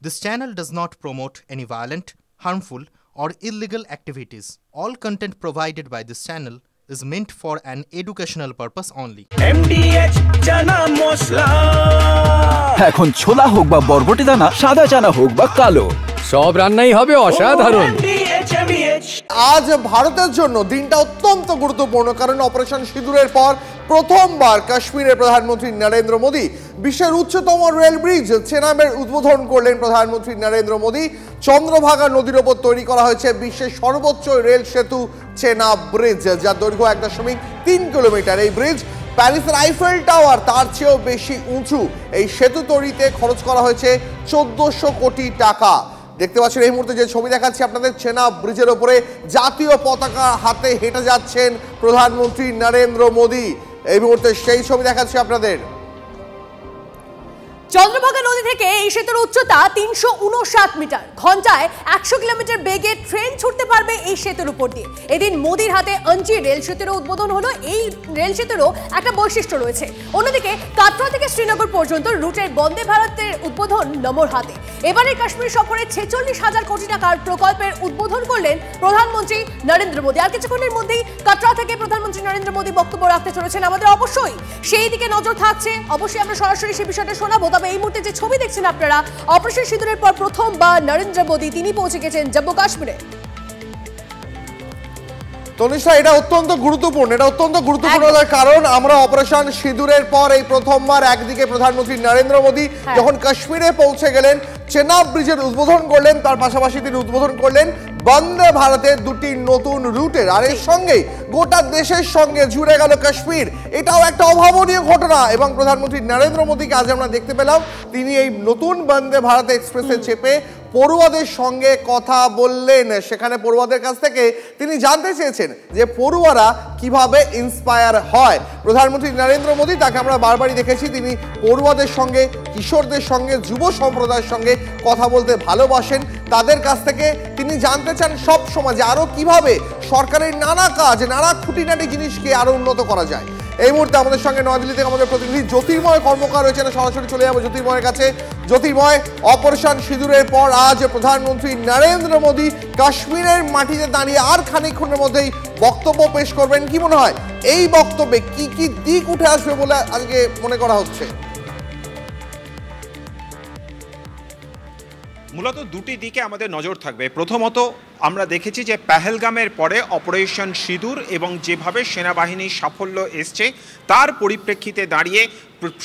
This channel does not promote any violent, harmful, or illegal activities. All content provided by this channel is meant for an educational purpose only. MDH chana masala এখন ছোলা হোক বা বরবটি দানা, সাদা চানা হোক বা কালো, সব রান্নাই হবে অসাধারণ। আজ ভারতের জন্য দিনটা অত্যন্ত গুরুত্বপূর্ণ, কারণ অপারেশন সিঁদুরের পর প্রথমবার কাশ্মীরের প্রধানমন্ত্রী নরেন্দ্র মোদী বিশ্বের উচ্চতম রেল ব্রিজ চেনাবের উদ্বোধন করলেন। প্রধানমন্ত্রী নরেন্দ্র মোদী চন্দ্রভাগা নদীর ওপর তৈরি করা হয়েছে বিশ্বের সর্বোচ্চ রেল সেতু চেনাব ব্রিজ, যার দৈর্ঘ্য 1.3 কিলোমিটার। এই ব্রিজ প্যারিসের আইফেল টাওয়ার তার চেয়েও বেশি উঁচু। এই সেতু তৈরিতে খরচ করা হয়েছে 1400 কোটি টাকা। দেখতে পাচ্ছেন এই মুহূর্তে যে ছবি দেখাচ্ছি আপনাদের, চেনাব ব্রিজের ওপরে জাতীয় পতাকা হাতে হেঁটে যাচ্ছেন প্রধানমন্ত্রী নরেন্দ্র মোদী। এই মুহূর্তে সেই ছবি দেখাচ্ছি আপনাদের। চন্দ্রভাগা নদী থেকে এই সেতুর উচ্চতা 359 মিটার। ঘন্টায় 100 কিলোমিটার বেগে ট্রেন ছুটতে পারবে এই সেতুর উপর দিয়ে। এদিন মোদির হাতে অঞ্চি রেল সেতুর উদ্বোধন হলো। এই রেল সেতুরও একটা বৈশিষ্ট্য রয়েছে। অন্যদিকে কাটরা থেকে শ্রীনগর পর্যন্ত রুটের বন্দে ভারতের উদ্বোধন নমোর হাতে। এবারে কাশ্মীর সফরে 46,000 কোটি টাকার প্রকল্পের উদ্বোধন করলেন প্রধানমন্ত্রী নরেন্দ্র মোদী। আর কিছুক্ষণের মধ্যেই কাটরা থেকে প্রধানমন্ত্রী নরেন্দ্র মোদী বক্তব্য রাখতে চলেছেন। আমাদের অবশ্যই সেই দিকে নজর থাকছে, অবশ্যই আমরা সরাসরি সেই বিষয়টা শোনাবো। তবে এই মুহূর্তে যে ছবি দেখছেন আপনারা, অপারেশন সিঁদুরের পর প্রথমবার নরেন্দ্র মোদী তিনি পৌঁছে গেছেন জম্মু কাশ্মীরে। তনিষ্ঠা, এটা অত্যন্ত গুরুত্বপূর্ণ, কারণ আমরা অপারেশন সিঁদুরের পর এই প্রথমবার একদিকে প্রধানমন্ত্রী নরেন্দ্র মোদী যখন কাশ্মীরে পৌঁছে গেলেন, চেনাব ব্রিজের উদ্বোধন করলেন, তার পাশাপাশি তিনি উদ্বোধন করলেন বন্দে ভারতের দুটি নতুন রুটের। আর এর সঙ্গে গোটা দেশের সঙ্গে জুড়ে গেল কাশ্মীর। এটাও একটা অভাবনীয় ঘটনা। এবং প্রধানমন্ত্রী নরেন্দ্র মোদীকে আজ আমরা দেখতে পেলাম তিনি এই নতুন বন্দে ভারত এক্সপ্রেসে চেপে পড়ুয়াদের সঙ্গে কথা বললেন। সেখানে পড়ুয়াদের কাছ থেকে তিনি জানতে চেয়েছেন যে পড়ুয়ারা কিভাবে ইন্সপায়ার হয়। প্রধানমন্ত্রী নরেন্দ্র মোদী, তাকে আমরা বারবারই দেখেছি তিনি পড়ুয়াদের সঙ্গে, কিশোরদের সঙ্গে, যুব সম্প্রদায়ের সঙ্গে কথা বলতে ভালোবাসেন। তাদের কাছ থেকে তিনি জানতে চান সব সময় যে আরো কিভাবে সরকারের নানা কাজ, নানা খুঁটিনাটি জিনিসকে আরো উন্নত করা যায়। এই মুহূর্তে আমাদের সঙ্গে নয়াদিল্লি থেকে আমাদের প্রতিনিধি জ্যোতির্ময় কর্মকার রয়েছেন, সরাসরি চলে যাবো জ্যোতির্ময়ের কাছে। জ্যোতির্ময়, অপারেশন সিঁদুরের পর আজ প্রধানমন্ত্রী নরেন্দ্র মোদী কাশ্মীরের মাটিতে দাঁড়িয়ে আর খানিকক্ষণের মধ্যেই বক্তব্য পেশ করবেন। কি মনে হয় এই বক্তব্যে কি কি দিক উঠে আসবে বলে আজকে মনে করা হচ্ছে? মূলত দুটি দিকে আমাদের নজর থাকবে। প্রথমত আমরা দেখেছি যে পেহেলগামের পরে অপারেশন সিঁদুর এবং যেভাবে সেনাবাহিনীর সাফল্য এসছে তার পরিপ্রেক্ষিতে দাঁড়িয়ে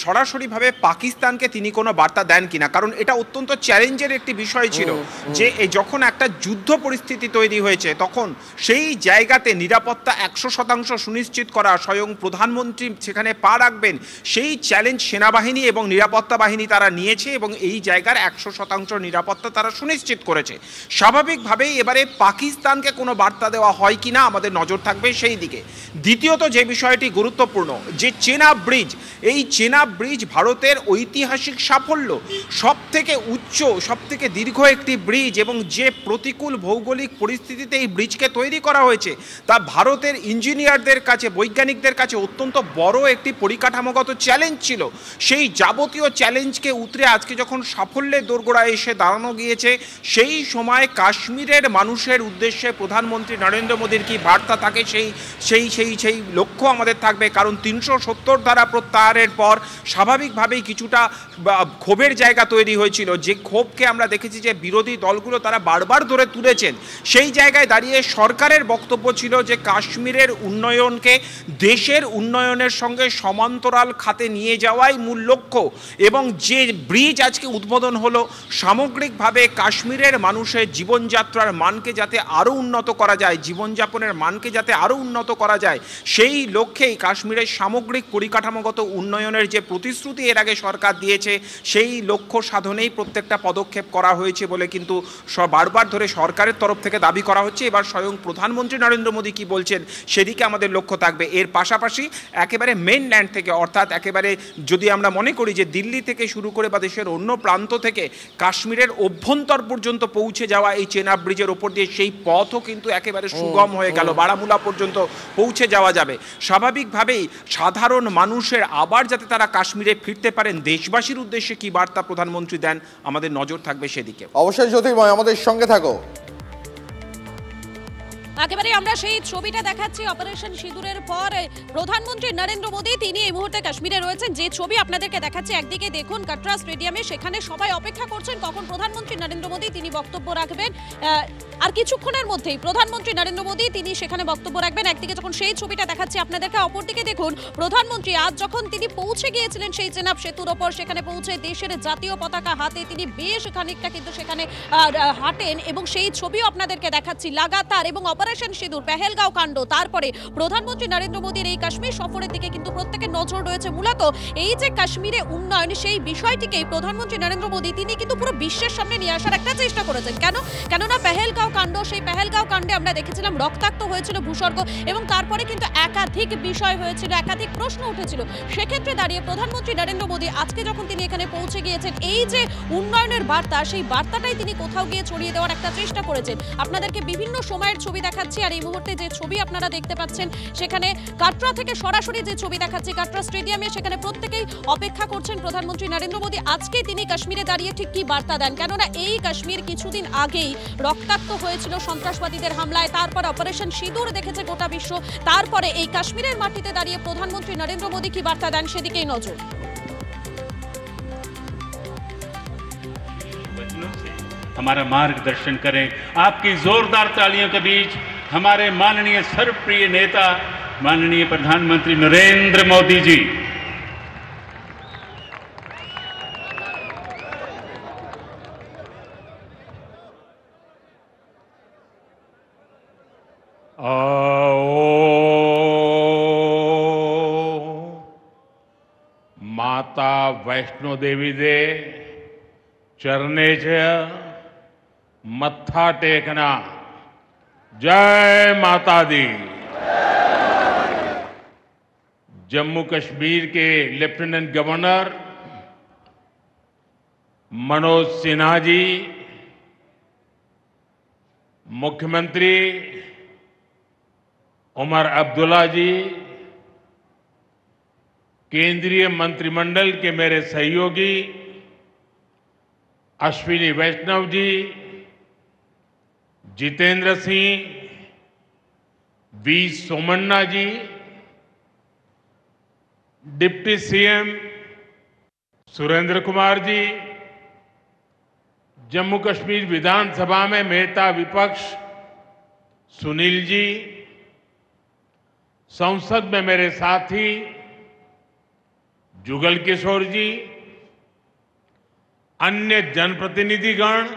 সরাসরিভাবে পাকিস্তানকে তিনি কোনো বার্তা দেন কিনা, কারণ এটা অত্যন্ত চ্যালেঞ্জের একটি বিষয় ছিল যে যখন একটা যুদ্ধ পরিস্থিতি তৈরি হয়েছে তখন সেই জায়গাতে নিরাপত্তা 100% সুনিশ্চিত করা, স্বয়ং প্রধানমন্ত্রী সেখানে পা রাখবেন, সেই চ্যালেঞ্জ সেনাবাহিনী এবং নিরাপত্তা বাহিনী তারা নিয়েছে এবং এই জায়গার 100% নিরাপত্তা তারা সুনিশ্চিত করেছে। স্বাভাবিকভাবেই এবারে পাকিস্তানকে কোনো বার্তা দেওয়া হয় কিনা আমাদের নজর থাকবে সেই দিকে। দ্বিতীয়ত যে বিষয়টি গুরুত্বপূর্ণ, যে চেনাব ব্রিজ, এই চেনাব ব্রিজ ভারতের ঐতিহাসিক সাফল্য, সব থেকে উচ্চ, সব থেকে দীর্ঘ একটি ব্রিজ এবং যে প্রতিকূল ভৌগোলিক পরিস্থিতিতে এই ব্রিজকে তৈরি করা হয়েছে তা ভারতের ইঞ্জিনিয়ারদের কাছে, বৈজ্ঞানিকদের কাছে অত্যন্ত বড় একটি পরিকাঠামোগত চ্যালেঞ্জ ছিল। সেই যাবতীয় চ্যালেঞ্জকে উতরে আজকে যখন সাফল্যের দোরগোড়ায় এসে দাঁড়ানো গিয়েছে, সেই সময় কাশ্মীরের মানুষের উদ্দেশ্যে প্রধানমন্ত্রী নরেন্দ্র মোদীর কি বার্তা থাকে সেই লক্ষ্য আমাদের থাকবে। কারণ 370 ধারা প্রত্যাহারের পর স্বাভাবিকভাবেই কিছুটা ক্ষোভের জায়গা তৈরি হয়েছিল, যে ক্ষোভকে আমরা দেখেছি যে বিরোধী দলগুলো তারা বারবার ধরে তুলেছেন। সেই জায়গায় দাঁড়িয়ে সরকারের বক্তব্য ছিল যে কাশ্মীরের উন্নয়নকে দেশের উন্নয়নের সঙ্গে সমান্তরাল খাতে নিয়ে যাওয়াই মূল লক্ষ্য। এবং যে ব্রিজ আজকে উদ্বোধন হলো, সামগ্রিকভাবে কাশ্মীরের মানুষের জীবনযাত্রার মানকে যাতে আরও উন্নত করা যায়, জীবনযাপনের মানকে যাতে আরও উন্নত করা যায়, সেই লক্ষ্যেই কাশ্মীরের সামগ্রিক পরিকাঠামোগত উন্নয়নের যে প্রতিশ্রুতি এর আগে সরকার দিয়েছে সেই লক্ষ্য সাধনেই প্রত্যেকটা পদক্ষেপ করা হয়েছে বলে কিন্তু বারবার ধরে সরকারের তরফ থেকে দাবি করা হচ্ছে। এবার স্বয়ং প্রধানমন্ত্রী নরেন্দ্র মোদী কি বলছেন সেদিকে আমাদের লক্ষ্য থাকবে। এর পাশাপাশি একেবারে মেইনল্যান্ড থেকে, অর্থাৎ একেবারে যদি আমরা মনে করি যে দিল্লি থেকে শুরু করে বা দেশের অন্য প্রান্ত থেকে কাশ্মীরের অভ্যন্তর পর্যন্ত পৌঁছে যাওয়া এই চেনাব ব্রিজের ওপর দিয়ে সেই পথও কিন্তু একেবারে সুগম হয়ে গেল, বারামুলা পর্যন্ত পৌঁছে যাওয়া যাবে। স্বাভাবিকভাবেই সাধারণ মানুষের আবার যাতে তারা কাশ্মীরে ফিরতে পারেন, দেশবাসীর উদ্দেশ্যে কি বার্তা প্রধানমন্ত্রী দেন, আমাদের নজর থাকবে সেদিকে। অবশ্যই জ্যোতির্ময়, আমাদের সঙ্গে থাকো। একেবারে আমরা সেই ছবিটা দেখাচ্ছি অপারেশন সিঁদুরের পর প্রধানমন্ত্রী নরেন্দ্র মোদী তিনি এই মুহূর্তে কাশ্মীরে রয়েছেন। যে ছবি আপনাদেরকে দেখাচ্ছি, একদিকে দেখুন কাটরা স্টেডিয়ামে, সেখানে সবাই অপেক্ষা করছেন কখন প্রধানমন্ত্রী নরেন্দ্র মোদী তিনি বক্তব্য রাখবেন। আর কিছুক্ষণের মধ্যেই প্রধানমন্ত্রী নরেন্দ্র মোদী তিনি সেখানে বক্তব্য রাখবেন। একদিকে যখন সেই ছবিটা দেখাচ্ছি আপনাদেরকে, অপরদিকে দেখুন প্রধানমন্ত্রী আজ যখন তিনি পৌঁছে গিয়েছিলেন সেই চেনাব সেতুর ওপর, সেখানে পৌঁছে দেশের জাতীয় পতাকা হাতে তিনি বেশ খানিকটা কিন্তু সেখানে হাঁটেন এবং সেই ছবিও আপনাদেরকে দেখাচ্ছি লাগাতার। এবং অপারেশন সিঁদুর, পেহেলগাঁও কাণ্ড, তারপরে প্রধানমন্ত্রী নরেন্দ্র মোদীর এই কাশ্মীর সফরের দিকে কিন্তু প্রত্যেকের নজর রয়েছে। মূলত এই যে কাশ্মীরে উন্নয়ন, সেই বিষয়টিকেই প্রধানমন্ত্রী নরেন্দ্র মোদী তিনি কিন্তু পুরো বিশ্বের সামনে নিয়ে আসার একটা চেষ্টা করেছেন। কেননা পেহেলগাঁও কাণ্ড, সেই পেহেলগাঁও কাণ্ডে আমরা দেখেছিলাম রক্তাক্ত হয়েছিল ভূস্বর্গ এবং তারপরে কিন্তু একাধিক বিষয় হয়েছিল, একাধিক প্রশ্ন উঠেছিল। সেক্ষেত্রে দাঁড়িয়ে প্রধানমন্ত্রী নরেন্দ্র মোদী আজকে যখন তিনি এখানে পৌঁছে গিয়েছেন, এই যে উন্নয়নের বার্তা, সেই বার্তাটাই তিনি কোথাও গিয়ে ছড়িয়ে দেওয়ার একটা চেষ্টা করেছেন। আপনাদেরকে বিভিন্ন সময়ের ছবি দেখাচ্ছি, আর এই মুহূর্তে যে ছবি আপনারা দেখতে পাচ্ছেন সেখানে কাটরা থেকে সরাসরি যে ছবি দেখাচ্ছি কাটরা স্টেডিয়ামে, সেখানে প্রত্যেকেই অপেক্ষা করছেন প্রধানমন্ত্রী নরেন্দ্র মোদী আজকে তিনি কাশ্মীরে দাঁড়িয়ে ঠিক কি বার্তা দেন। কেননা এই কাশ্মীর কিছুদিন আগেই রক্তাক্ত হয়েছিল সন্ত্রাসবাদীদের হামলায়, তারপর অপারেশন সিঁদুর দেখেছে গোটা বিশ্ব, তারপরে এই কাশ্মীরের মাটিতে দাঁড়িয়ে প্রধানমন্ত্রী নরেন্দ্র মোদী কি বার্তা দেন সেদিকেই নজর। हमारा मार्गदर्शन करें। आपकी जोरदार तालियों के बीच हमारे माननीय सर्वप्रिय नेता माननीय प्रधानमंत्री नरेंद्र मोदी जी। माता वैष्णो देवी दे चरणे च मत्था टेकना। जय माता दी। जम्मू कश्मीर के लेफ्टिनेंट गवर्नर मनोज सिन्हा जी, मुख्यमंत्री उमर अब्दुल्ला जी, केंद्रीय मंत्रिमंडल के मेरे सहयोगी Ashwini Vaishnaw ji, Jitendra Singh, V Somanna ji, deputy CM Surendra Kumar ji, Jammu Kashmir विधानसभा में नेता विपक्ष सुनील जी, संसद में मेरे साथी जुगल किशोर जी, अन्य जनप्रतिनिधिगण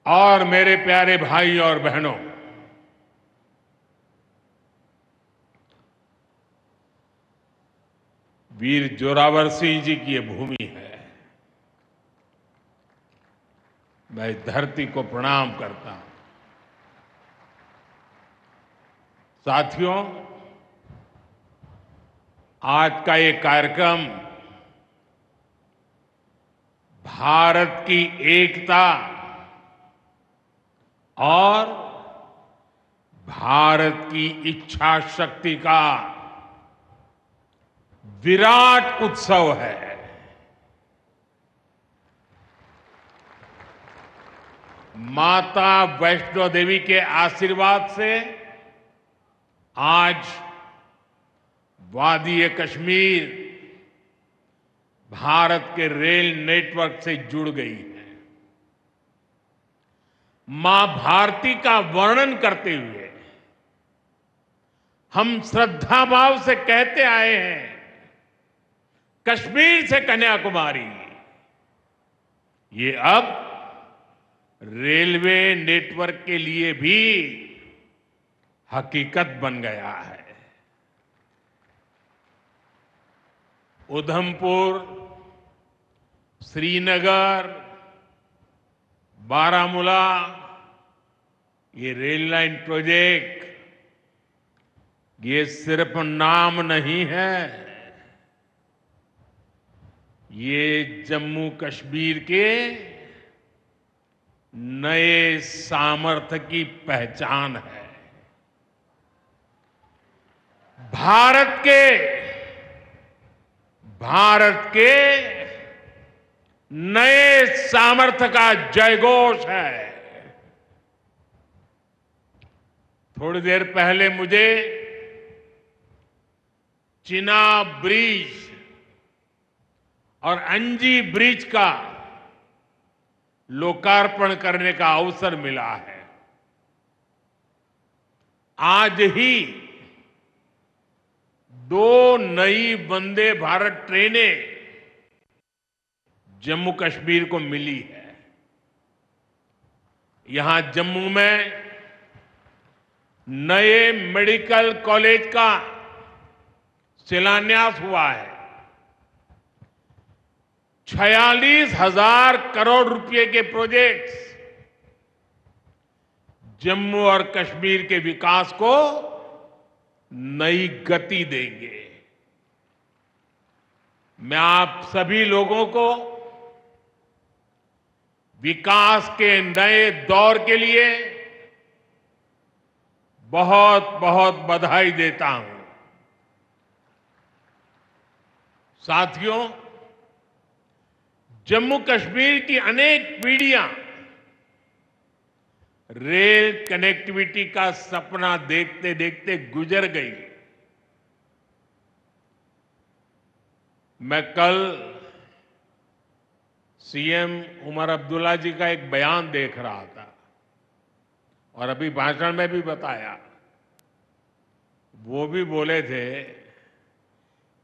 और मेरे प्यारे भाई और बहनों, वीर जोरावर सिंह जी की ये भूमि है। मैं धरती को प्रणाम करता हूं। साथियों, आज का ये कार्यक्रम भारत की एकता और भारत की इच्छा शक्ति का विराट उत्सव है। माता वैष्णो देवी के आशीर्वाद से आज वादी कश्मीर भारत के रेल नेटवर्क से जुड़ गई है। मां भारती का वर्णन करते हुए हम श्रद्धा भाव से कहते आए हैं, कश्मीर से कन्याकुमारी। ये अब रेलवे नेटवर्क के लिए भी हकीकत बन गया है। उधमपुर, श्रीनगर, बारामूला, ये रेल लाइन प्रोजेक्ट ये सिर्फ नाम नहीं है, ये जम्मू कश्मीर के नए सामर्थ्य की पहचान है। भारत के नए सामर्थ्य का जयघोष है। थोड़ी देर पहले मुझे चिनाब ब्रिज और अंजी ब्रिज का लोकार्पण करने का अवसर मिला है। आज ही 2 नई वंदे भारत ट्रेनें जम्मू कश्मीर को मिली है। यहां जम्मू में नए मेडिकल कॉलेज का शिलान्यास हुआ है। 46,000 करोड़ रुपए के प्रोजेक्ट्स जम्मू और कश्मीर के विकास को नई गति देंगे। मैं आप सभी लोगों को विकास के नए दौर के लिए बहुत बहुत बधाई देता हूं। साथियों, जम्मू कश्मीर की अनेक पीढ़ियां रेल कनेक्टिविटी का सपना देखते देखते गुजर गई। मैं कल सीएम उमर अब्दुल्ला जी का एक बयान देख रहा था और अभी भाषण में भी बताया। वो भी बोले थे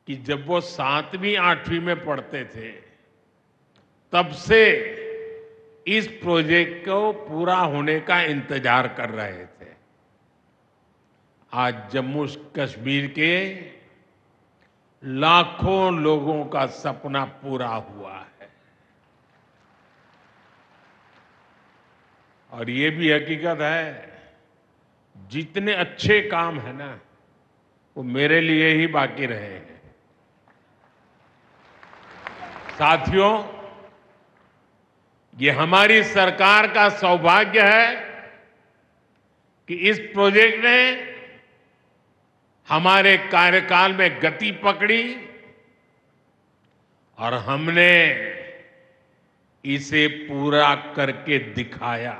कि जब वो 7वीं 8वीं में पढ़ते थे तब से इस प्रोजेक्ट को पूरा होने का इंतजार कर रहे थे। आज जम्मू कश्मीर के लाखों लोगों का सपना पूरा हुआ है। और ये भी हकीकत है, जितने अच्छे काम है ना वो मेरे लिए ही बाकी रहे हैं। साथियों, ये हमारी सरकार का सौभाग्य है कि इस प्रोजेक्ट ने हमारे कार्यकाल में गति पकड़ी और हमने इसे पूरा करके दिखाया।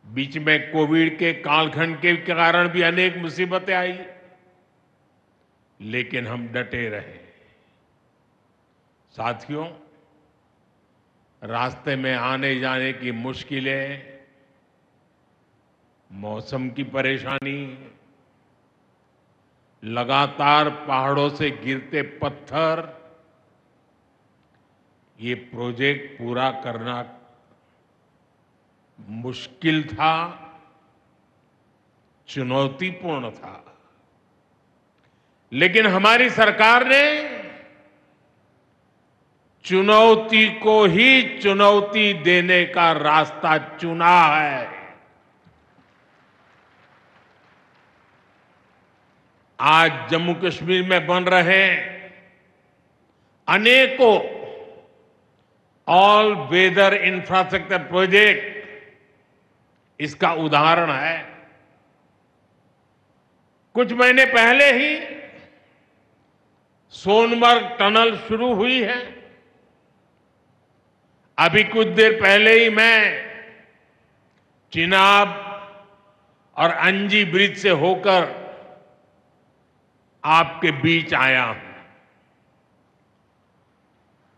बीच में कोविड के कालखंड के कारण भी अनेक मुसीबतें आई, लेकिन हम डटे रहे। साथियों, रास्ते में आने जाने की मुश्किलें, मौसम की परेशानी, लगातार पहाड़ों से गिरते पत्थर, ये प्रोजेक्ट पूरा करना मुश्किल था, चुनौतीपूर्ण था। लेकिन हमारी सरकार ने चुनौती को ही चुनौती देने का रास्ता चुना है। आज जम्मू कश्मीर में बन रहे अनेकों ऑल वेदर इंफ्रास्ट्रक्चर प्रोजेक्ट इसका उदाहरण है। कुछ महीने पहले ही सोनमर्ग टनल शुरू हुई है। अभी कुछ देर पहले ही मैं चिनाब और अंजी ब्रिज से होकर आपके बीच आया हूं।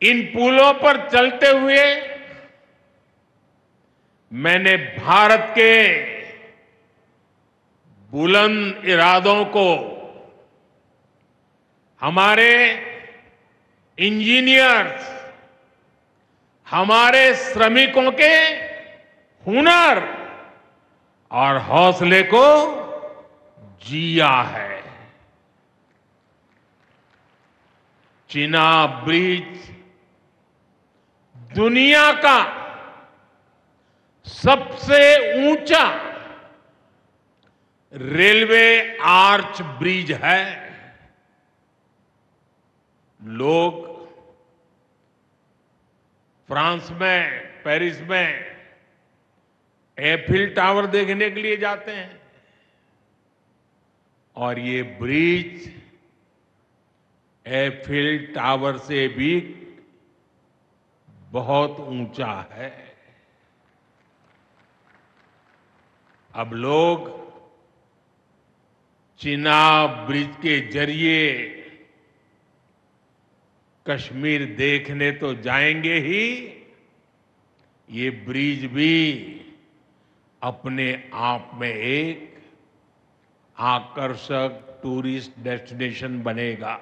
इन पुलों पर चलते हुए मैंने भारत के बुलंद इरादों को, हमारे इंजीनियर्स, हमारे श्रमिकों के हुनर और हौसले को जिया है। चिनाब ब्रिज दुनिया का सबसे ऊंचा रेलवे आर्च ब्रिज है। लोग फ्रांस में, पेरिस में एफिल टावर देखने के लिए जाते हैं। और ये ब्रिज एफिल टावर से भी बहुत ऊंचा है। अब लोग चिनाब ब्रिज के जरिए कश्मीर देखने तो जाएंगे ही, ये ब्रिज भी अपने आप में एक आकर्षक टूरिस्ट डेस्टिनेशन बनेगा।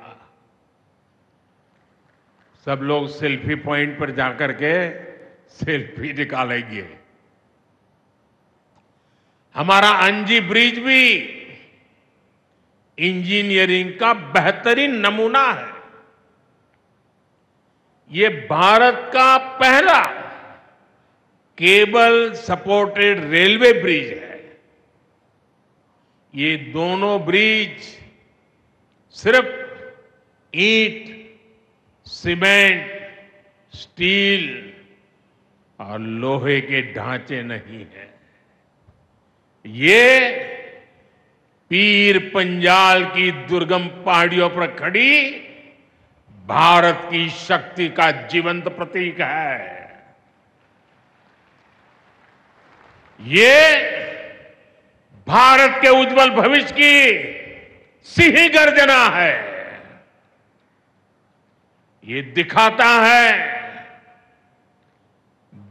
सब लोग सेल्फी पॉइंट पर जाकर के सेल्फी निकालेंगे। हमारा अंजी ब्रिज भी इंजीनियरिंग का बेहतरीन नमूना है। ये भारत का पहला केबल सपोर्टेड रेलवे ब्रिज है। ये दोनों ब्रिज सिर्फ ईंट, सीमेंट, स्टील और लोहे के ढांचे नहीं हैं। ये पीर पंजाल की दुर्गम पहाड़ियों पर खड़ी भारत की शक्ति का जीवंत प्रतीक है। ये भारत के उज्जवल भविष्य की सिंह गर्जना है। ये दिखाता है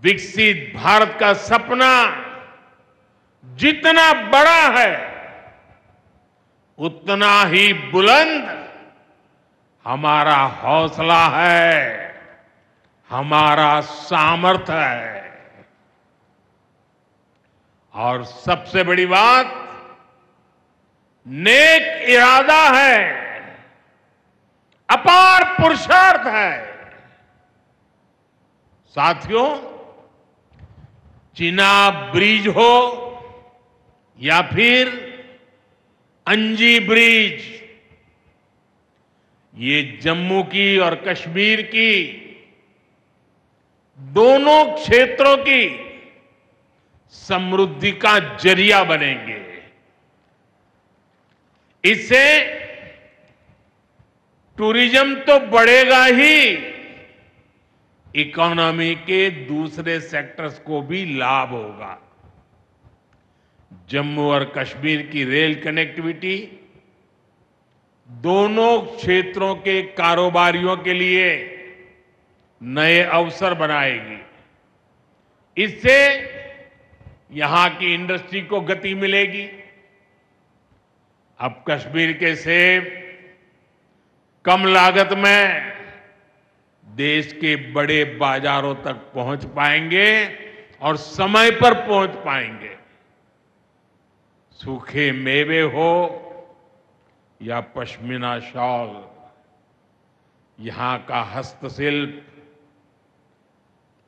विकसित भारत का सपना जितना बड़ा है उतना ही बुलंद हमारा हौसला है, हमारा सामर्थ्य है। और सबसे बड़ी बात, नेक इरादा है, अपार पुरुषार्थ है। साथियों, चिनाब ब्रिज हो या फिर अंजी ब्रिज, ये जम्मू की और कश्मीर की दोनों क्षेत्रों की समृद्धि का जरिया बनेंगे। इससे टूरिज्म तो बढ़ेगा ही, इकोनॉमी के दूसरे सेक्टर्स को भी लाभ होगा। जम्मू और कश्मीर की रेल कनेक्टिविटी दोनों क्षेत्रों के कारोबारियों के लिए नए अवसर बनाएगी। इससे यहां की इंडस्ट्री को गति मिलेगी। अब कश्मीर के सेब कम लागत में देश के बड़े बाजारों तक पहुंच पाएंगे और समय पर पहुंच पाएंगे। सूखे मेवे हो या पश्मीना शॉल, यहां का हस्तशिल्प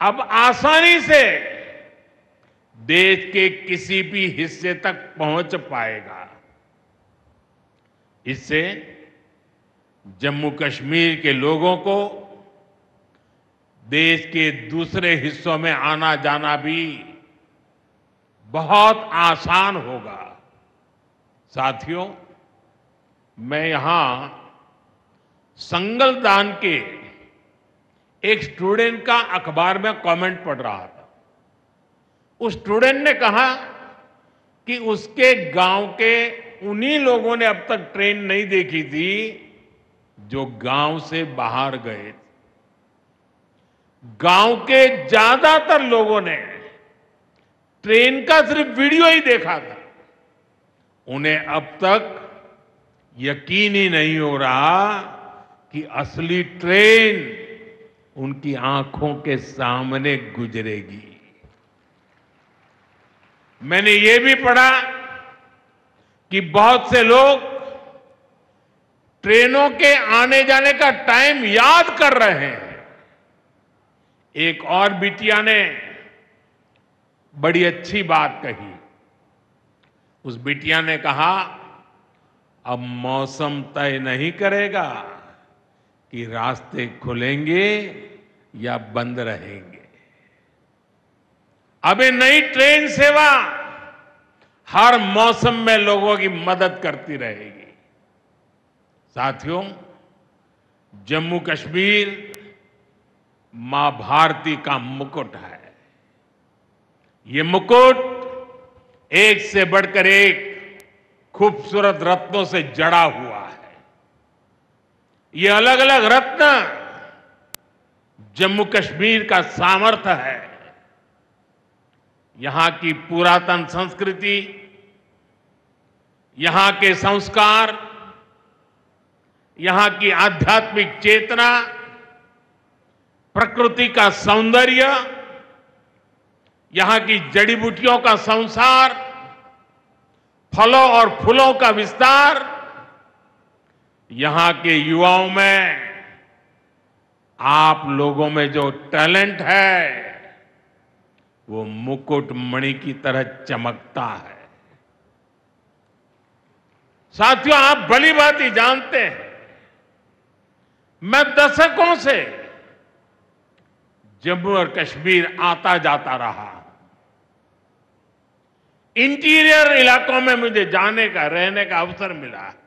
अब आसानी से देश के किसी भी हिस्से तक पहुंच पाएगा। इससे जम्मू कश्मीर के लोगों को देश के दूसरे हिस्सों में आना जाना भी बहुत आसान होगा। साथियों, मैं यहां संगलदान के एक स्टूडेंट का अखबार में कमेंट पढ़ रहा था। उस स्टूडेंट ने कहा कि उसके गांव के उन्हीं लोगों ने अब तक ट्रेन नहीं देखी थी जो गांव से बाहर गए। गांव के ज्यादातर लोगों ने ट्रेन का सिर्फ वीडियो ही देखा था। उन्हें अब तक यकीन ही नहीं हो रहा कि असली ट्रेन उनकी आंखों के सामने गुजरेगी। मैंने ये भी पढ़ा कि बहुत से लोग ट्रेनों के आने जाने का टाइम याद कर रहे हैं। एक और बिटिया ने बड़ी अच्छी बात कही। उस बिटिया ने कहा, अब मौसम तय नहीं करेगा कि रास्ते खुलेंगे या बंद रहेंगे। अब ये नई ट्रेन सेवा हर मौसम में लोगों की मदद करती रहेगी। साथियों, जम्मू कश्मीर मां भारती का मुकुट है। ये मुकुट एक से बढ़कर एक खूबसूरत रत्नों से जड़ा हुआ है। ये अलग अलग रत्न जम्मू कश्मीर का सामर्थ्य है। यहां की पुरातन संस्कृति, यहां के संस्कार, यहां की आध्यात्मिक चेतना, प्रकृति का सौंदर्य, यहां की जड़ी बूटियों का संसार, फलों और फूलों का विस्तार, यहां के युवाओं में आप लोगों में जो टैलेंट है वो मुकुट मणि की तरह चमकता है। साथियों, आप भली बात ही जानते हैं, मैं दशकों से जम्मू और कश्मीर आता जाता रहा। इंटीरियर इलाकों में मुझे जाने का, रहने का अवसर मिला है।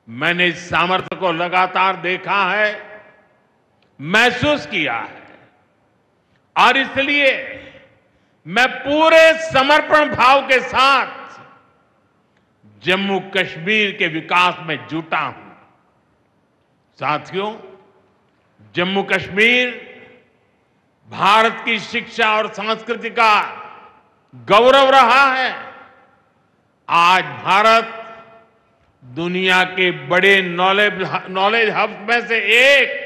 मैंने इस सामर्थ्य को लगातार देखा है, महसूस किया है, और इसलिए मैं पूरे समर्पण भाव के साथ जम्मू कश्मीर के विकास में जुटा हूं। साथियों, जम्मू कश्मीर भारत की शिक्षा और संस्कृति का गौरव रहा है। आज भारत दुनिया के बड़े नॉलेज हब में से एक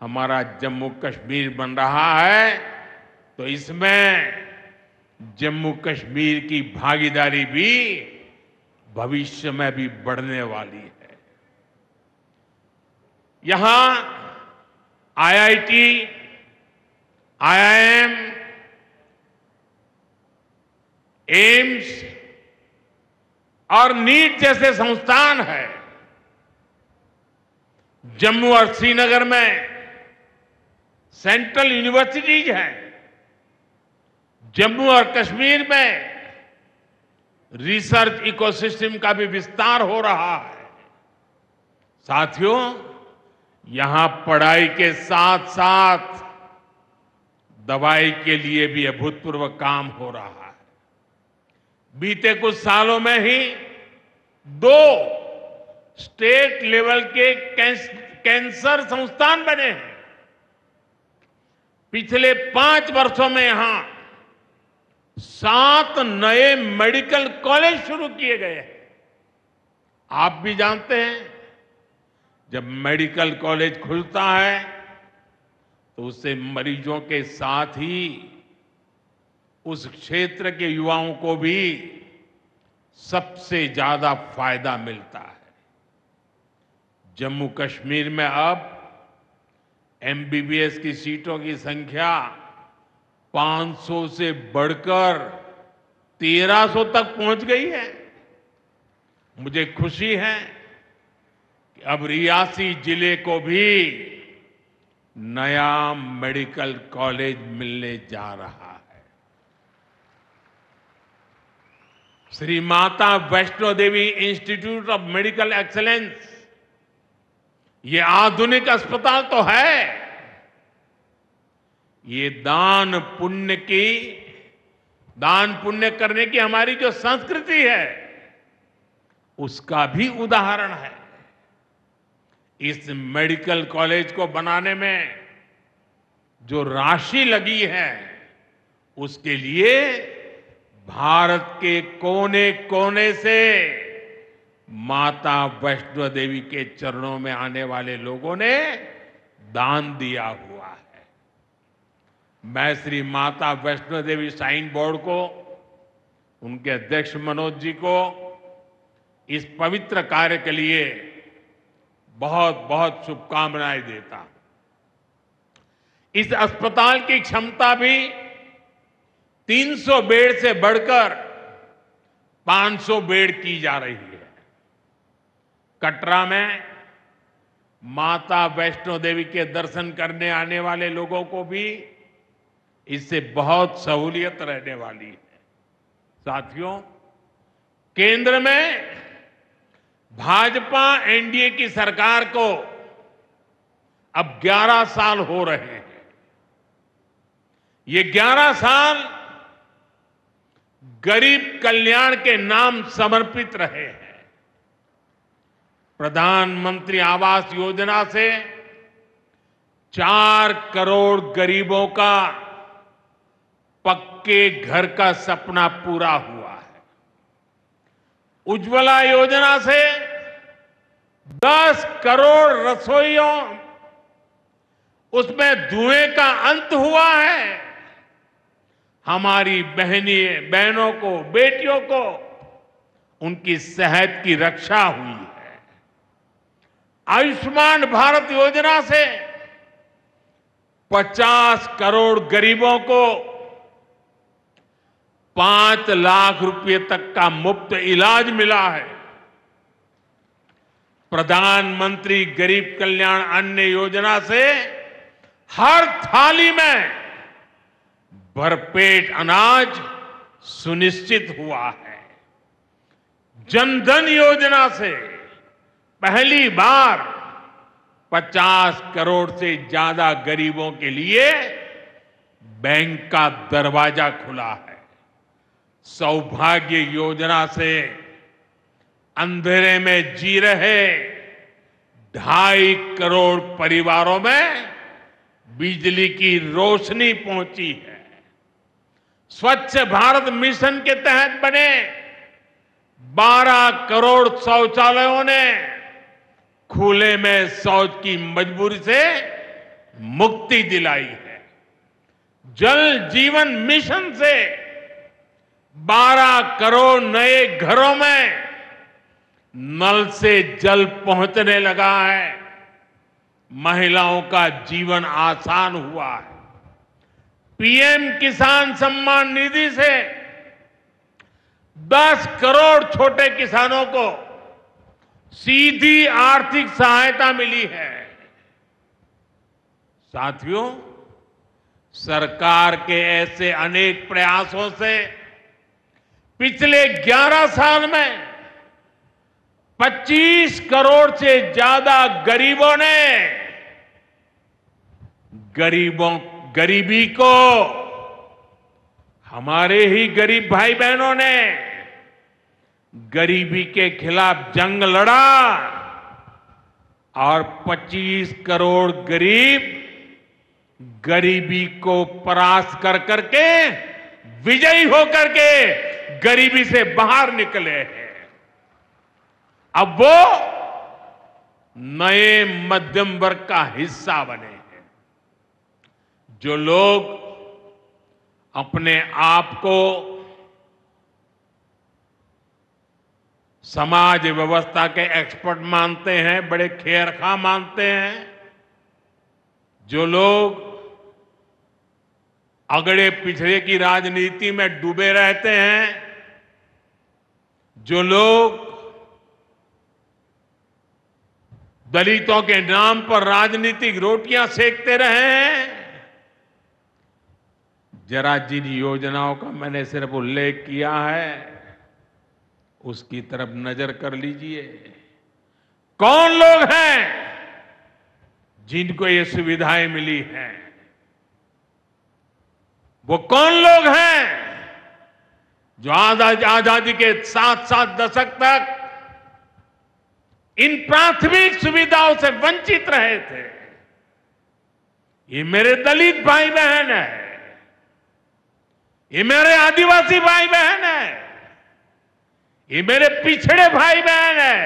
हमारा जम्मू कश्मीर बन रहा है, तो इसमें जम्मू कश्मीर की भागीदारी भी भविष्य में भी बढ़ने वाली है। यहां आईआईटी, आईआईएम, एम्स और नीट जैसे संस्थान है। जम्मू और श्रीनगर में सेंट्रल यूनिवर्सिटीज हैं। जम्मू और कश्मीर में रिसर्च इकोसिस्टम का भी विस्तार हो रहा है। साथियों, यहां पढ़ाई के साथ साथ दवाई के लिए भी अभूतपूर्व काम हो रहा है। बीते कुछ सालों में ही 2 स्टेट लेवल के कैंसर संस्थान बने हैं। पिछले 5 वर्षों में यहां 7 नए मेडिकल कॉलेज शुरू किए गए हैं। आप भी जानते हैं, जब मेडिकल कॉलेज खुलता है तो उससे मरीजों के साथ ही उस क्षेत्र के युवाओं को भी सबसे ज्यादा फायदा मिलता है। जम्मू कश्मीर में अब एमबीबीएस की सीटों की संख्या 500 से बढ़कर 1300 तक पहुंच गई है। मुझे खुशी है कि अब रियासी जिले को भी नया मेडिकल कॉलेज मिलने जा रहा है। Shri Mata Vaishno Devi institute of medical excellence, ये आधुनिक अस्पताल तो है, ये दान पुण्य करने की हमारी जो संस्कृति है उसका भी उदाहरण है। इस मेडिकल कॉलेज को बनाने में जो राशि लगी है उसके लिए भारत के कोने कोने से माता वैष्णो देवी के चरणों में आने वाले लोगों ने दान दिया हुआ है। मैं श्री माता वैष्णो देवी श्राइन बोर्ड को, उनके अध्यक्ष मनोज जी को इस पवित्र कार्य के लिए बहुत बहुत शुभकामनाएं देता हूं। इस अस्पताल की क्षमता भी 300 बेड से बढ़कर 500 बेड की जा रही है। कटरा में माता वैष्णो देवी के दर्शन करने आने वाले लोगों को भी इससे बहुत सहूलियत रहने वाली है। साथियों, केंद्र में भाजपा एनडीए की सरकार को अब 11 साल हो रहे हैं। ये 11 साल गरीब कल्याण के नाम समर्पित रहे हैं। प्रधानमंत्री आवास योजना से 4 करोड़ गरीबों का पक्के घर का सपना पूरा हुआ है। उज्ज्वला योजना से 10 करोड़ रसोइयों उसमें धुएं का अंत हुआ है। हमारी बहनों को, बेटियों को उनकी सेहत की रक्षा हुई है। आयुष्मान भारत योजना से 50 करोड़ गरीबों को 5 लाख रुपए तक का मुफ्त इलाज मिला है। प्रधानमंत्री गरीब कल्याण अन्न योजना से हर थाली में भरपेट अनाज सुनिश्चित हुआ है। जनधन योजना से पहली बार 50 करोड़ से ज्यादा गरीबों के लिए बैंक का दरवाजा खुला है। सौभाग्य योजना से अंधेरे में जी रहे 2.5 करोड़ परिवारों में बिजली की रोशनी पहुंची है। स्वच्छ भारत मिशन के तहत बने 12 करोड़ शौचालयों ने खुले में शौच की मजबूरी से मुक्ति दिलाई है। जल जीवन मिशन से 12 करोड़ नए घरों में नल से जल पहुंचने लगा है। महिलाओं का जीवन आसान हुआ है। पीएम किसान सम्मान निधि से 10 करोड़ छोटे किसानों को सीधी आर्थिक सहायता मिली है। साथियों, सरकार के ऐसे अनेक प्रयासों से पिछले 11 साल में 25 करोड़ से ज्यादा गरीबों ने गरीबी को, हमारे ही गरीब भाई बहनों ने गरीबी के खिलाफ जंग लड़ा और 25 करोड़ गरीब गरीबी को परास्त कर करके, विजयी होकर के गरीबी से बाहर निकले हैं। अब वो नए मध्यम वर्ग का हिस्सा बने हैं। जो लोग अपने आप को समाज व्यवस्था के एक्सपर्ट मानते हैं, बड़े खेरखा मानते हैं, जो लोग अगड़े पिछड़े की राजनीति में डूबे रहते हैं, जो लोग दलितों के नाम पर राजनीतिक रोटियां सेकते रहे हैं, जरा जिन योजनाओं का मैंने सिर्फ उल्लेख किया है उसकी तरफ नजर कर लीजिए। कौन लोग हैं जिनको ये सुविधाएं मिली हैं? वो कौन लोग हैं जो आजादी के 7 दशक तक इन प्राथमिक सुविधाओं से वंचित रहे थे? ये मेरे दलित भाई बहन है, ये मेरे आदिवासी भाई बहन है, ये मेरे पिछड़े भाई बहन है,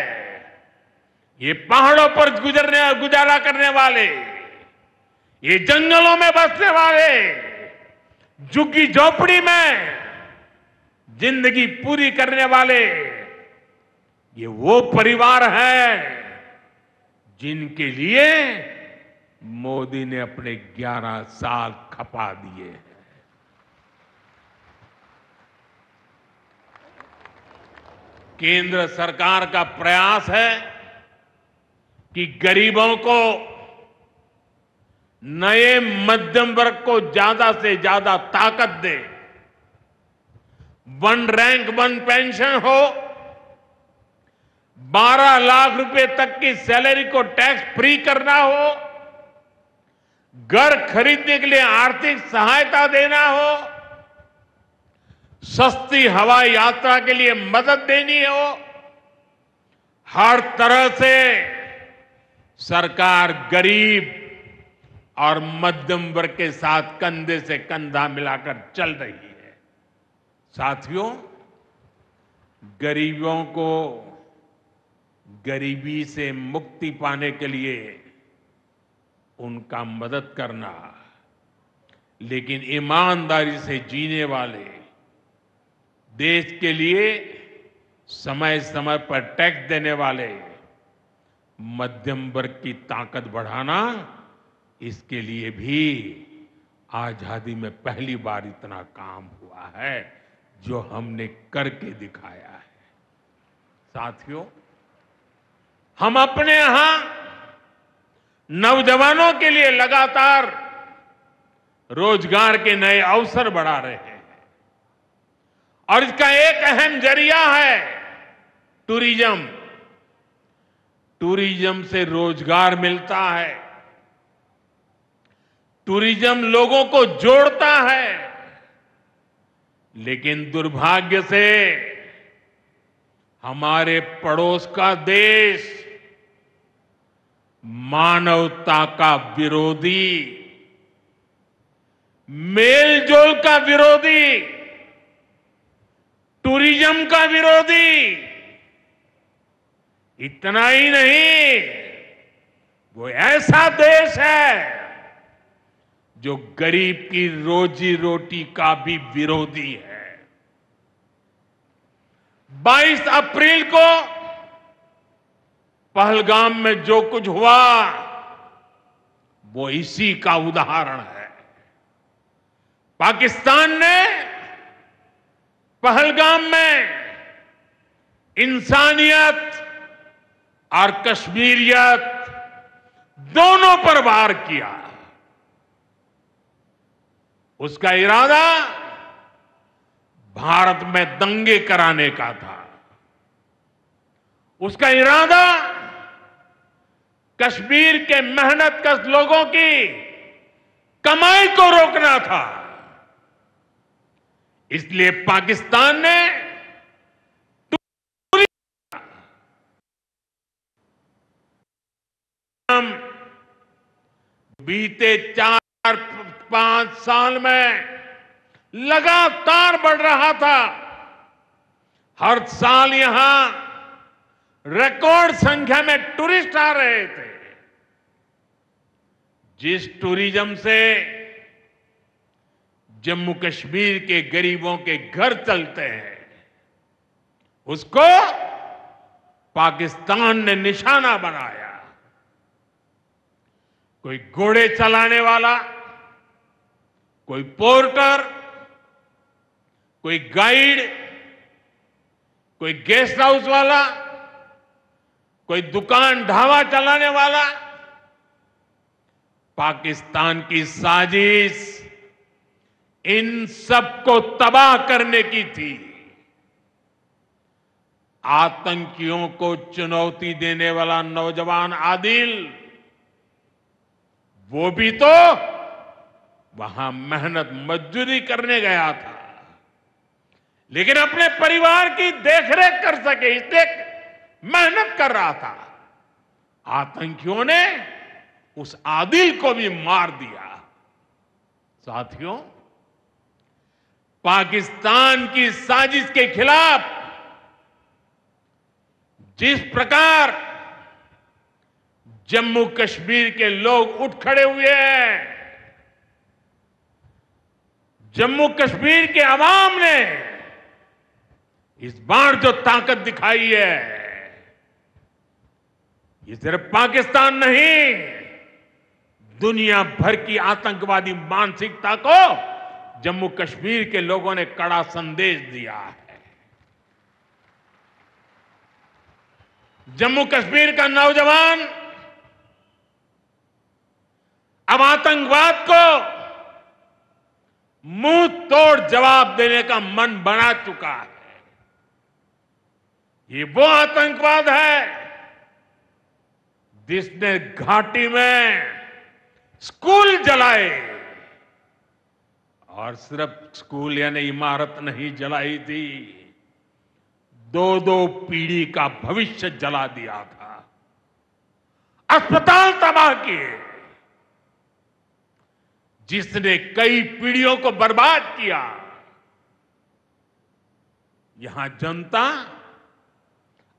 ये पहाड़ों पर गुजारा करने वाले, ये जंगलों में बसने वाले, झुग्गी झोपड़ी में जिंदगी पूरी करने वाले, ये वो परिवार है जिनके लिए मोदी ने अपने 11 साल खपा दिए हैं। केंद्र सरकार का प्रयास है कि गरीबों को, नए मध्यम वर्ग को ज्यादा से ज्यादा ताकत दे, वन रैंक वन पेंशन हो, 12 लाख रुपए तक की सैलरी को टैक्स फ्री करना हो, घर खरीदने के लिए आर्थिक सहायता देना हो, सस्ती हवाई यात्रा के लिए मदद देनी हो, हर तरह से सरकार गरीब और मध्यम वर्ग के साथ कंधे से कंधा मिलाकर चल रही है। साथियों, गरीबों को गरीबी से मुक्ति पाने के लिए उनका मदद करना, लेकिन ईमानदारी से जीने वाले, देश के लिए समय समय पर टैक्स देने वाले मध्यम वर्ग की ताकत बढ़ाना, इसके लिए भी आजादी में पहली बार इतना काम हुआ है जो हमने करके दिखाया है। साथियों, हम अपने यहां नौजवानों के लिए लगातार रोजगार के नए अवसर बढ़ा रहे हैं और इसका एक अहम जरिया है टूरिज्म। टूरिज्म से रोजगार मिलता है, टूरिज्म लोगों को जोड़ता है, लेकिन दुर्भाग्य से हमारे पड़ोस का देश मानवता का विरोधी, मेलजोल का विरोधी, टूरिज्म का विरोधी, इतना ही नहीं, वो ऐसा देश है जो गरीब की रोजी रोटी का भी विरोधी है। 22 अप्रैल को पहलगाम में जो कुछ हुआ वो इसी का उदाहरण है। पाकिस्तान ने पहलगाम में इंसानियत और कश्मीरियत दोनों पर वार किया। उसका इरादा भारत में दंगे कराने का था। उसका इरादा कश्मीर के मेहनतकश लोगों की कमाई को रोकना था। इसलिए पाकिस्तान ने बीते 4-5 साल में लगातार बढ़ रहा था। हर साल यहां रिकॉर्ड संख्या में टूरिस्ट आ रहे थे। जिस टूरिज्म से जम्मू कश्मीर के गरीबों के घर चलते हैं, उसको पाकिस्तान ने निशाना बनाया। कोई घोड़े चलाने वाला, कोई पोर्टर, कोई गाइड, कोई गेस्ट हाउस वाला, कोई दुकान ढाबा चलाने वाला, पाकिस्तान की साजिश इन सबको तबाह करने की थी। आतंकियों को चुनौती देने वाला नौजवान आदिल, वो भी तो वहां मेहनत मजदूरी करने गया था, लेकिन अपने परिवार की देखरेख कर सके इसलिए मेहनत कर रहा था। आतंकियों ने उस आदिल को भी मार दिया। साथियों, पाकिस्तान की साजिश के खिलाफ जिस प्रकार जम्मू कश्मीर के लोग उठ खड़े हुए हैं, जम्मू कश्मीर के अवाम ने इस बार जो ताकत दिखाई है, ये सिर्फ पाकिस्तान नहीं, दुनिया भर की आतंकवादी मानसिकता को जम्मू कश्मीर के लोगों ने कड़ा संदेश दिया है। जम्मू कश्मीर का नौजवान अब आतंकवाद को मुंह तोड़ जवाब देने का मन बना चुका है। ये वो आतंकवाद है जिसने घाटी में स्कूल जलाए, और सिर्फ स्कूल यानी इमारत नहीं जलाई थी, 2-2 पीढ़ी का भविष्य जला दिया था, अस्पताल तबाह किए, जिसने कई पीढ़ियों को बर्बाद किया। यहां जनता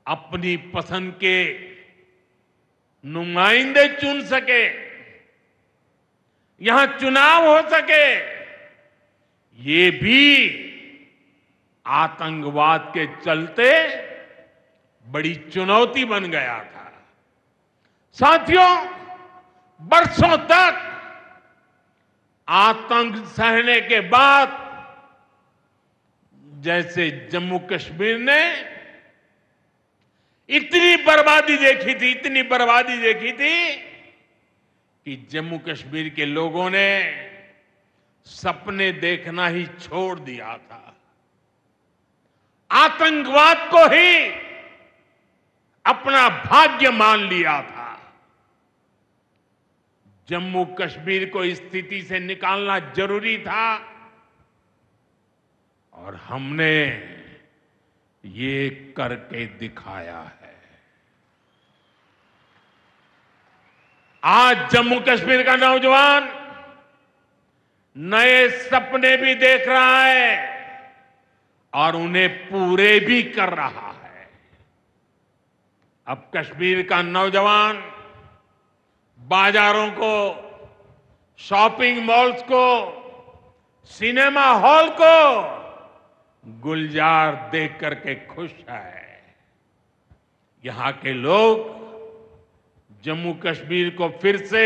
अपनी पसंद के नुमाइंदे चुन सके, यहां चुनाव हो सके, ये भी आतंकवाद के चलते बड़ी चुनौती बन गया था। साथियों, बरसों तक आतंक सहने के बाद जैसे जम्मू कश्मीर ने इतनी बर्बादी देखी थी कि जम्मू कश्मीर के लोगों ने सपने देखना ही छोड़ दिया था। आतंकवाद को ही अपना भाग्य मान लिया था। जम्मू कश्मीर को इस स्थिति से निकालना जरूरी था, और हमने ये करके दिखाया है। आज जम्मू कश्मीर का नौजवान नए सपने भी देख रहा है और उन्हें पूरे भी कर रहा है। अब कश्मीर का नौजवान बाजारों को, शॉपिंग मॉल्स को, सिनेमा हॉल को गुलजार देख करके खुश है। यहां के लोग जम्मू कश्मीर को फिर से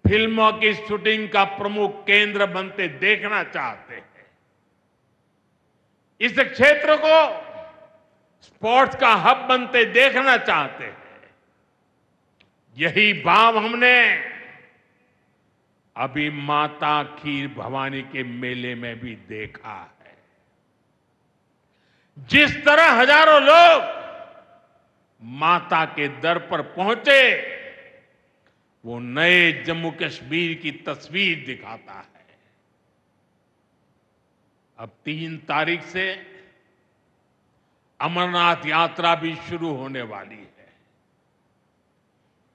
फिल्मों की शूटिंग का प्रमुख केंद्र बनते देखना चाहते हैं। इस क्षेत्र को स्पोर्ट्स का हब बनते देखना चाहते हैं। यही भाव हमने अभी माता खीर भवानी के मेले में भी देखा है। जिस तरह हजारों लोग माता के दर पर पहुंचे, वो नए जम्मू कश्मीर की तस्वीर दिखाता है। अब 3 तारीख से अमरनाथ यात्रा भी शुरू होने वाली है।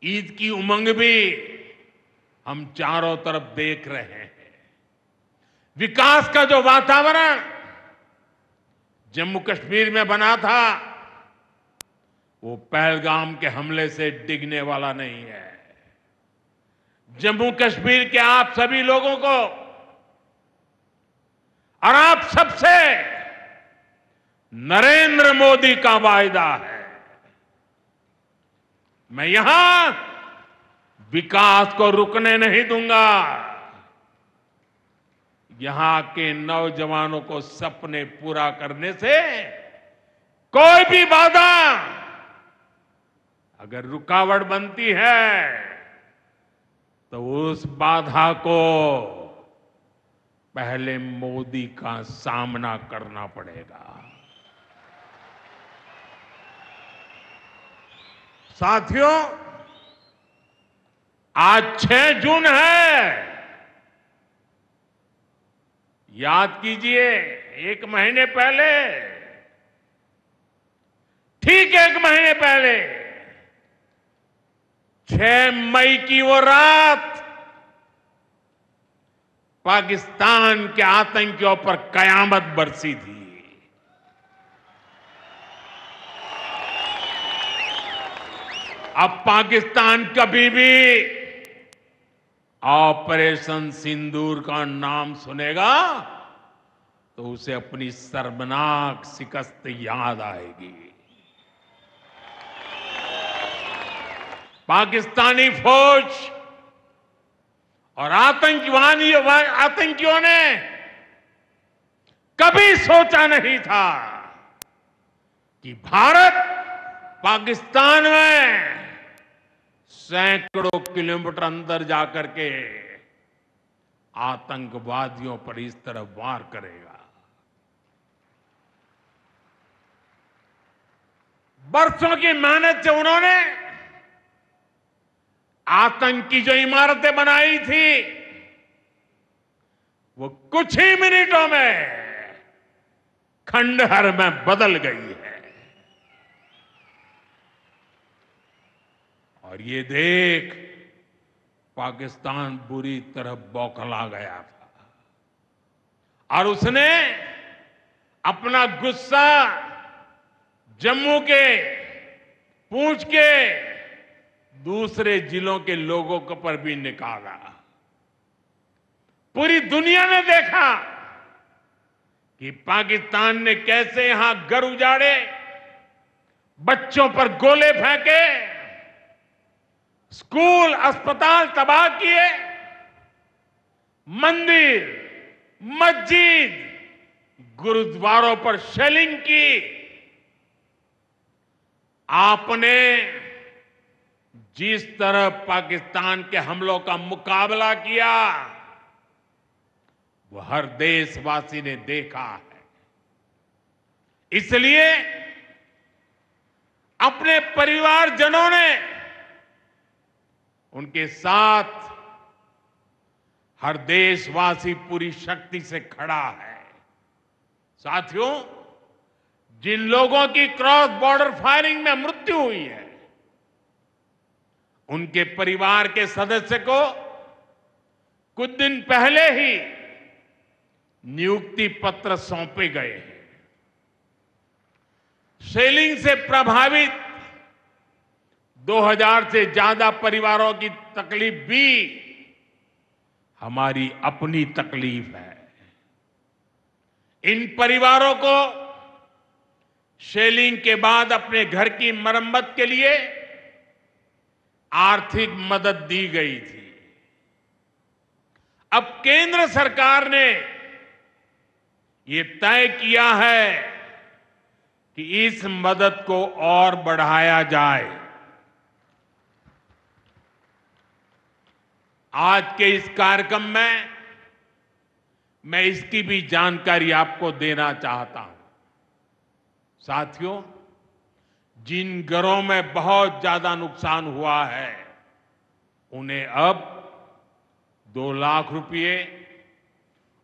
ईद की उमंग भी हम चारों तरफ देख रहे हैं। विकास का जो वातावरण जम्मू कश्मीर में बना था, वो पहलगाम के हमले से डिगने वाला नहीं है। जम्मू कश्मीर के आप सभी लोगों को और आप सबसे नरेंद्र मोदी का वायदा है। मैं यहां विकास को रुकने नहीं दूंगा। यहां के नौजवानों को सपने पूरा करने से कोई भी बाधा अगर रुकावट बनती है, तो उस बाधा को पहले मोदी का सामना करना पड़ेगा। साथियों, आज 6 जून है। याद कीजिए, 1 महीने पहले, ठीक 1 महीने पहले 6 मई की वो रात पाकिस्तान के आतंकियों पर कयामत बरसी थी। अब पाकिस्तान कभी भी ऑपरेशन सिंदूर का नाम सुनेगा तो उसे अपनी शर्मनाक शिकस्त याद आएगी। पाकिस्तानी फौज और आतंकियों ने कभी सोचा नहीं था कि भारत पाकिस्तान में सैकड़ों किलोमीटर अंदर जाकर के आतंकवादियों पर इस तरह वार करेगा। बरसों की मेहनत से उन्होंने आतंक की जो इमारतें बनाई थी वो कुछ ही मिनटों में खंडहर में बदल गई है। और ये देख पाकिस्तान बुरी तरह बौखला गया था और उसने अपना गुस्सा जम्मू के, पूंछ के दूसरे जिलों के लोगों के पर भी निकाला। पूरी दुनिया ने देखा कि पाकिस्तान ने कैसे यहां घर उजाड़े, बच्चों पर गोले फेंके, स्कूल अस्पताल तबाह किए, मंदिर, मस्जिद, गुरुद्वारों पर शेलिंग की। आपने जिस तरह पाकिस्तान के हमलों का मुकाबला किया वो हर देशवासी ने देखा है। इसलिए अपने परिवारजनों ने उनके साथ हर देशवासी पूरी शक्ति से खड़ा है। साथियों, जिन लोगों की क्रॉस बॉर्डर फायरिंग में मृत्यु हुई है उनके परिवार के सदस्य को कुछ दिन पहले ही नियुक्ति पत्र सौंपे गए हैं। शेलिंग से प्रभावित 2000 से ज्यादा परिवारों की तकलीफ भी हमारी अपनी तकलीफ है। इन परिवारों को शेलिंग के बाद अपने घर की मरम्मत के लिए आर्थिक मदद दी गई थी। अब केंद्र सरकार ने ये तय किया है कि इस मदद को और बढ़ाया जाए। आज के इस कार्यक्रम में मैं इसकी भी जानकारी आपको देना चाहता हूं। साथियों, जिन घरों में बहुत ज्यादा नुकसान हुआ है उन्हें अब 2 लाख रुपए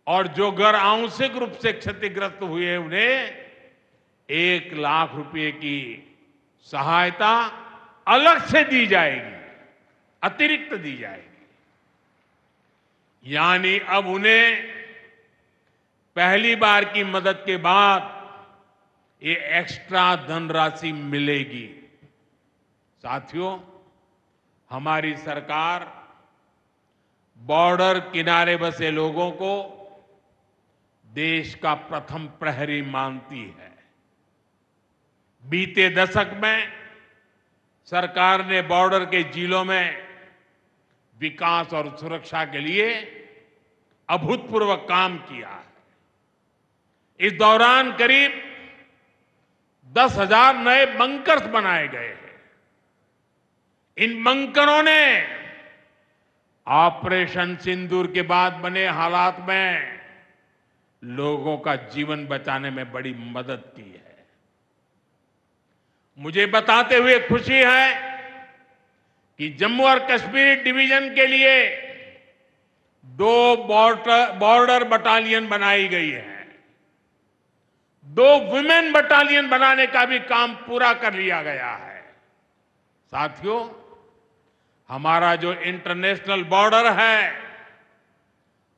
और जो घर आंशिक रूप से क्षतिग्रस्त हुए उन्हें 1 लाख रुपए की सहायता अलग से दी जाएगी, अतिरिक्त दी जाएगी। यानी अब उन्हें पहली बार की मदद के बाद ये एक्स्ट्रा धनराशि मिलेगी। साथियों, हमारी सरकार बॉर्डर किनारे बसे लोगों को देश का प्रथम प्रहरी मानती है। बीते दशक में सरकार ने बॉर्डर के जिलों में विकास और सुरक्षा के लिए अभूतपूर्व काम किया है। इस दौरान करीब 10,000 नए बंकर्स बनाए गए हैं। इन बंकरों ने ऑपरेशन सिंदूर के बाद बने हालात में लोगों का जीवन बचाने में बड़ी मदद की है। मुझे बताते हुए खुशी है कि जम्मू और कश्मीर डिवीजन के लिए 2 बॉर्डर बटालियन बनाई गई है। 2 वुमेन बटालियन बनाने का भी काम पूरा कर लिया गया है। साथियों, हमारा जो इंटरनेशनल बॉर्डर है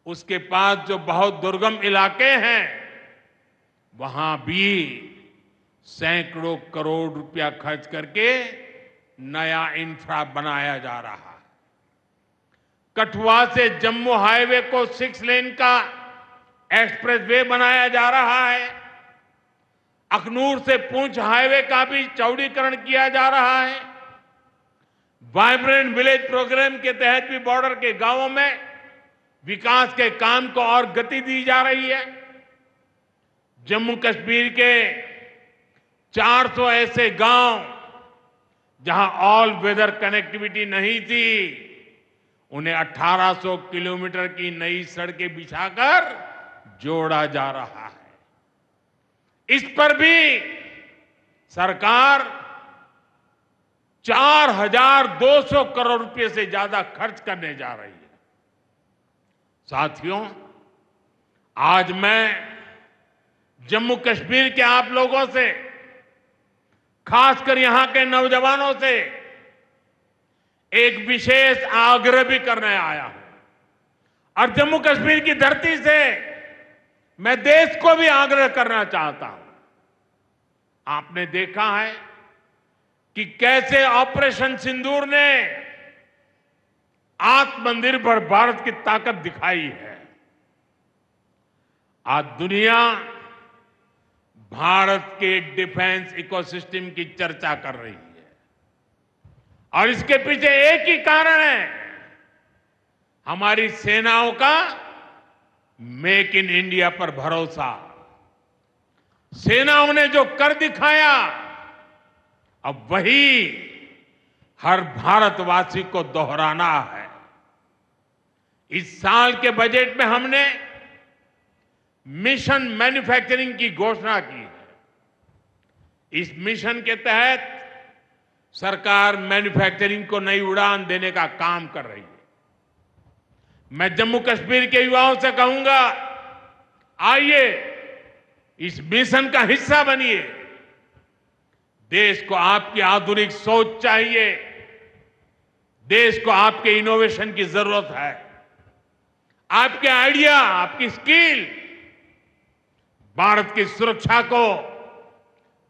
उसके पास जो बहुत दुर्गम इलाके हैं वहां भी सैकड़ों करोड़ रुपया खर्च करके नया इंफ्रा बनाया जा रहा है। कठुआ से जम्मू हाईवे को 6 लेन का एक्सप्रेसवे बनाया जा रहा है। अखनूर से पुंछ हाईवे का भी चौड़ीकरण किया जा रहा है। वाइब्रेंट विलेज प्रोग्राम के तहत भी बॉर्डर के गांवों में विकास के काम को और गति दी जा रही है। जम्मू कश्मीर के 400 ऐसे गांव जहां ऑल वेदर कनेक्टिविटी नहीं थी, उन्हें 1800 किलोमीटर की नई सड़कें बिछाकर जोड़ा जा रहा है। इस पर भी सरकार 4200 करोड़ रुपए से ज्यादा खर्च करने जा रही है। साथियों, आज मैं जम्मू कश्मीर के आप लोगों से, खासकर यहां के नौजवानों से एक विशेष आग्रह भी करने आया हूं। और जम्मू कश्मीर की धरती से मैं देश को भी आग्रह करना चाहता हूं। आपने देखा है कि कैसे ऑपरेशन सिंदूर ने आत्मनिर्भर भारत की ताकत दिखाई है। आज दुनिया भारत के डिफेंस इकोसिस्टम की चर्चा कर रही है और इसके पीछे एक ही कारण है, हमारी सेनाओं का मेक इन इंडिया पर भरोसा। सेनाओं ने जो कर दिखाया, अब वही हर भारतवासी को दोहराना है। इस साल के बजट में हमने मिशन मैन्युफैक्चरिंग की घोषणा की है। इस मिशन के तहत सरकार मैन्युफैक्चरिंग को नई उड़ान देने का काम कर रही है। मैं जम्मू कश्मीर के युवाओं से कहूंगा, आइए इस मिशन का हिस्सा बनिए। देश को आपकी आधुनिक सोच चाहिए, देश को आपके इनोवेशन की जरूरत है। आपके आइडिया, आपकी स्किल भारत की सुरक्षा को,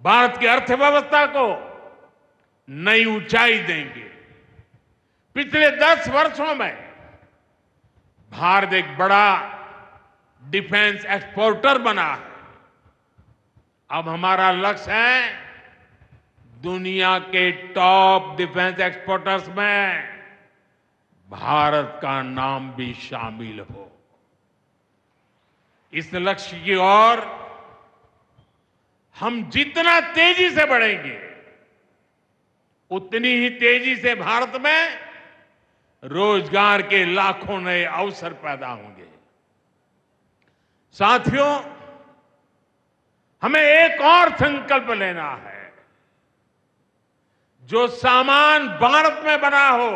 भारत की अर्थव्यवस्था को नई ऊंचाई देंगे। पिछले 10 वर्षों में भारत एक बड़ा डिफेंस एक्सपोर्टर बना है। अब हमारा लक्ष्य है दुनिया के टॉप डिफेंस एक्सपोर्टर्स में भारत का नाम भी शामिल हो। इस लक्ष्य की ओर हम जितना तेजी से बढ़ेंगे, उतनी ही तेजी से भारत में रोजगार के लाखों नए अवसर पैदा होंगे। साथियों, हमें एक और संकल्प लेना है। जो सामान भारत में बना हो,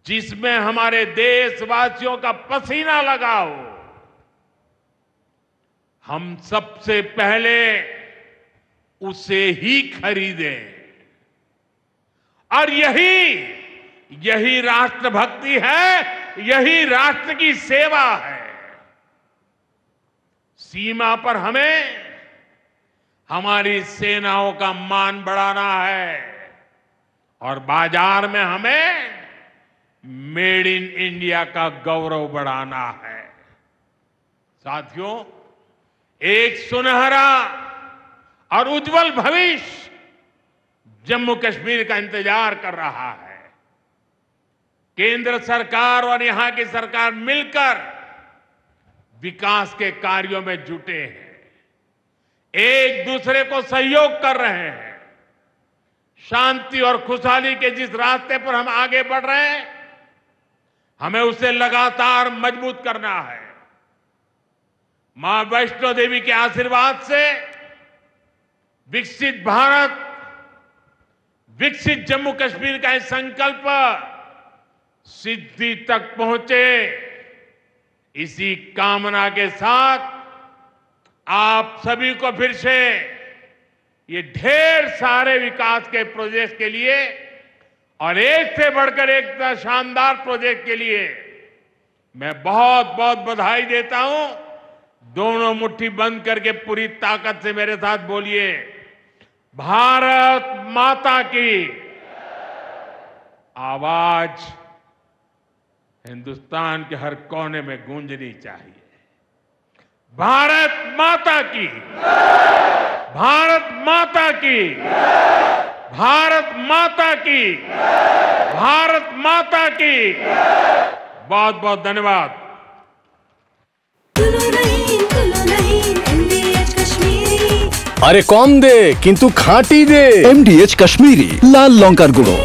जिसमें हमारे देशवासियों का पसीना लगा हो, हम सबसे पहले उसे ही खरीदें। और यही राष्ट्रभक्ति है, यही राष्ट्र की सेवा है। सीमा पर हमें हमारी सेनाओं का मान बढ़ाना है और बाजार में हमें मेड इन इंडिया का गौरव बढ़ाना है। साथियों, एक सुनहरा और उज्जवल भविष्य जम्मू कश्मीर का इंतजार कर रहा है। केंद्र सरकार और यहां की सरकार मिलकर विकास के कार्यों में जुटे हैं, एक दूसरे को सहयोग कर रहे हैं। शांति और खुशहाली के जिस रास्ते पर हम आगे बढ़ रहे हैं, हमें उसे लगातार मजबूत करना है। मां वैष्णो देवी के आशीर्वाद से विकसित भारत, विकसित जम्मू कश्मीर का यह संकल्प सिद्धि तक पहुंचे, इसी कामना के साथ आप सभी को फिर से ये ढेर सारे विकास के प्रोजेक्ट के लिए और एक से बढ़कर एक शानदार प्रोजेक्ट के लिए मैं बहुत बहुत बधाई देता हूं। दोनों मुट्ठी बंद करके पूरी ताकत से मेरे साथ बोलिए, भारत माता की। आवाज हिंदुस्तान के हर कोने में गूंजनी चाहिए। भारत माता की, भारत माता की, भारत माता की, भारत माता की। बहुत बहुत धन्यवाद। तुलो नहीं NDH कश्मीरी, আরে কম দে কিন্তু খাঁটি দে। MDH কাশ্মীরি লাল লঙ্কার গুঁড়ো।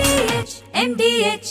MDH